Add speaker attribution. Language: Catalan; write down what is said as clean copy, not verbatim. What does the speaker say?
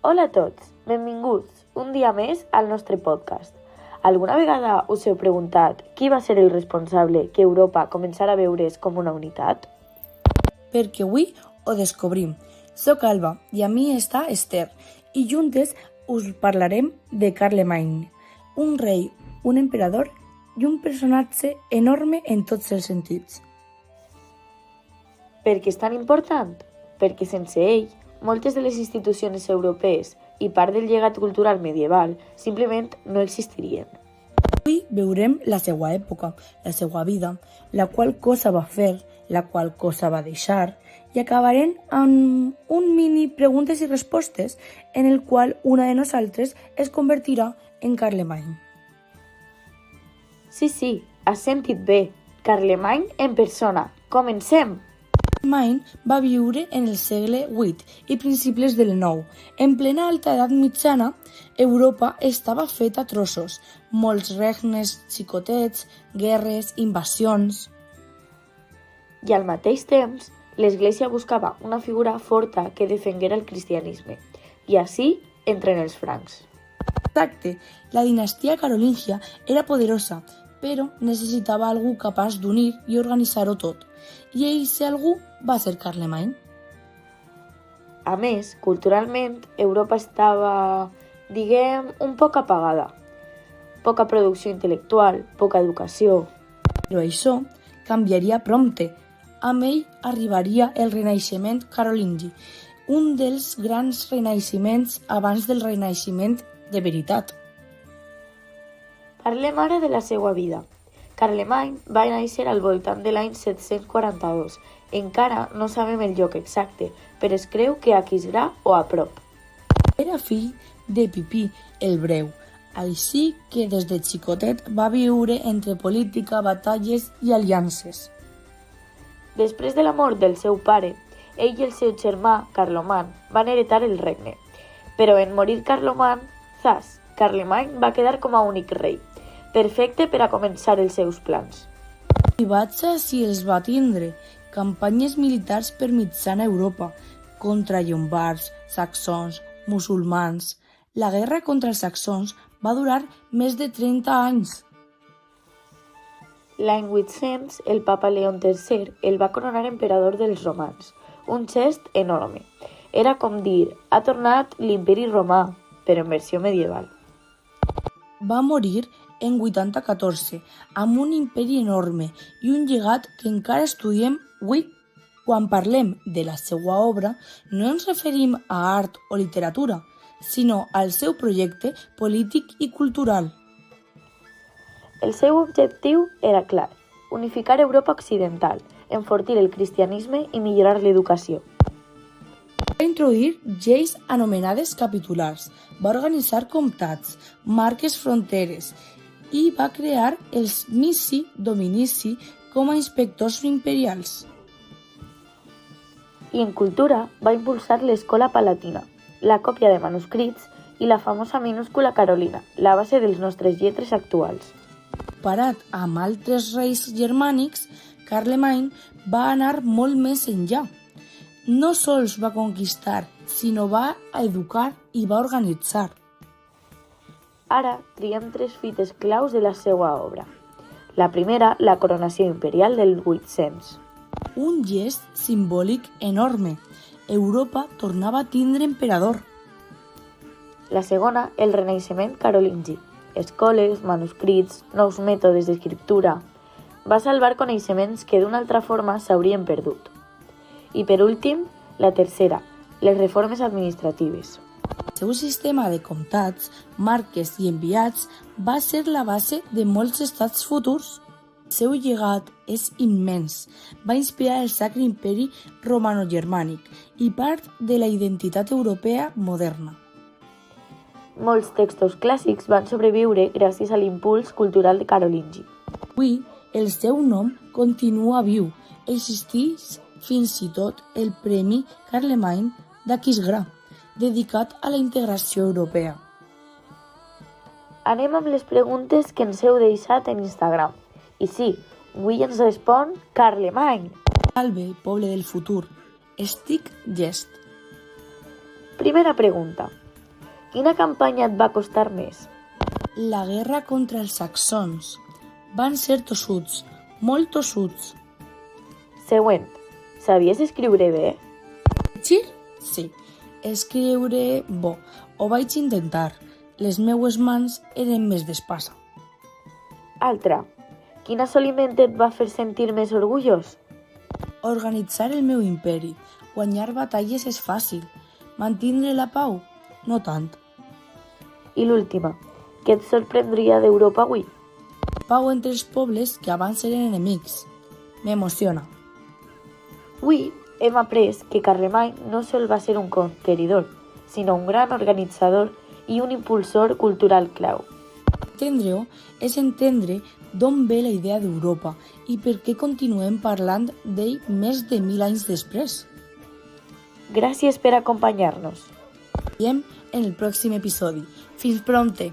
Speaker 1: Hola a tots, benvinguts un dia més al nostre podcast. Alguna vegada us heu preguntat qui va ser el responsable que Europa començara a veure's com una unitat?
Speaker 2: Perquè avui ho descobrim. Soc Alba i a mi està Esther i juntes us parlarem de Carlemany, un rei, un emperador i un personatge enorme en tots els sentits.
Speaker 1: Per què és tan important? Perquè sense ell, moltes de les institucions europees i part del llegat cultural medieval simplement no existirien.
Speaker 2: Avui veurem la seva època, la seva vida, la qual cosa va fer, la qual cosa va deixar, i acabarem amb un mini preguntes i respostes en el qual una de nosaltres es convertirà en Carlemany.
Speaker 1: Sí, has sentit bé. Carlemany en persona. Comencem!
Speaker 2: Carlemany va viure en el segle VIII i principis del IX. En plena alta edat mitjana, Europa estava feta a trossos, molts regnes xicotets, guerres, invasions.
Speaker 1: I al mateix temps, l'Església buscava una figura forta que defenguera el cristianisme, i així entren els francs.
Speaker 2: Exacte, la dinastia carolíngia era poderosa, però necessitava algú capaç d'unir i organitzar-ho tot, i aquest algú va ser Carlemany.
Speaker 1: A més, culturalment, Europa estava, un poc apagada. Poca producció intel·lectual, poca educació.
Speaker 2: Però això canviaria prompte. Amb ell arribaria el Renaixement carolingi, un dels grans renaixements abans del Renaixement de veritat.
Speaker 1: Parlem ara de la seva vida. Carlemany va néixer al voltant de l'any 742. Encara no sabem el lloc exacte, però es creu que a Aquisgrà o a prop.
Speaker 2: Era fill de Pipí el Breu, així que des de xicotet va viure entre política, batalles i aliances.
Speaker 1: Després de la mort del seu pare, ell i el seu germà, Carloman, van heretar el regne. Però en morir Carloman, Carlemany va quedar com a únic rei, perfecte per a començar els seus plans.
Speaker 2: I si els va tindre campanyes militars per mitjana Europa, contra llombards, saxons, musulmans. La guerra contra els saxons va durar més de 30 anys.
Speaker 1: L'any 800, el papa León III el va coronar emperador dels romans, un gest enorme. Era com dir, ha tornat l'imperi romà, però en versió medieval.
Speaker 2: Va morir en 814, amb un imperi enorme i un llegat que encara estudiem avui. Quan parlem de la seva obra, no ens referim a art o literatura, sinó al seu projecte polític i cultural.
Speaker 1: El seu objectiu era clar, unificar Europa occidental, enfortir el cristianisme i millorar l'educació.
Speaker 2: Va introduir lleis anomenades capitulars, va organitzar comtats, marques fronteres i va crear els missi dominici com a inspectors imperials.
Speaker 1: I en cultura va impulsar l'escola palatina, la còpia de manuscrits i la famosa minúscula carolina, la base dels nostres lletres actuals.
Speaker 2: Comparat amb altres reis germànics, Carlemany va anar molt més enllà. No sols va conquistar, sinó va educar i va organitzar.
Speaker 1: Ara triem 3 fites claus de la seva obra. La primera, la coronació imperial del 800.
Speaker 2: Un gest simbòlic enorme. Europa tornava a tindre emperador.
Speaker 1: La segona, el renaixement carolingi. Escoles, manuscrits, nous mètodes d'escriptura. Va salvar coneixements que d'una altra forma s'haurien perdut. I per últim, la tercera, les reformes administratives.
Speaker 2: El seu sistema de comtats, marques i enviats va ser la base de molts estats futurs. El seu llegat és immens. Va inspirar el Sacre Imperi Romano-Germànic i part de la identitat europea moderna.
Speaker 1: Molts textos clàssics van sobreviure gràcies a l'impuls cultural de carolingi.
Speaker 2: Avui, el seu nom continua viu. Existeix fins i tot el Premi Carlemany d'Aquisgrà, dedicat a la integració europea.
Speaker 1: Anem amb les preguntes que ens heu deixat en Instagram. I sí, avui ens respon Carlemany.
Speaker 2: Salve, poble del futur. Estic llest.
Speaker 1: Primera pregunta. Quina campanya et va costar més?
Speaker 2: La guerra contra els saxons. Van ser tossuts, molt tossuts.
Speaker 1: Següent. Sabies escriure bé?
Speaker 2: Llegir? Sí. Escriure, bo, ho vaig intentar. Les meues mans eren més d'espasa.
Speaker 1: Altra. Quin assoliment et va fer sentir més orgullós?
Speaker 2: Organitzar el meu imperi. Guanyar batalles és fàcil. Mantindre la pau? No tant.
Speaker 1: I l'última. Què et sorprendria d'Europa avui?
Speaker 2: Pau entre els pobles que abans eren enemics. M'emociona.
Speaker 1: Avui hem après que Carlemany no sol va ser un conqueridor, sinó un gran organitzador i un impulsor cultural clau.
Speaker 2: Entendre-ho és entendre d'on ve la idea d'Europa i per què continuem parlant d'ell més de 1000 anys després.
Speaker 1: Gràcies per acompanyar-nos.
Speaker 2: Ens veiem en el pròxim episodi. Fins prompte!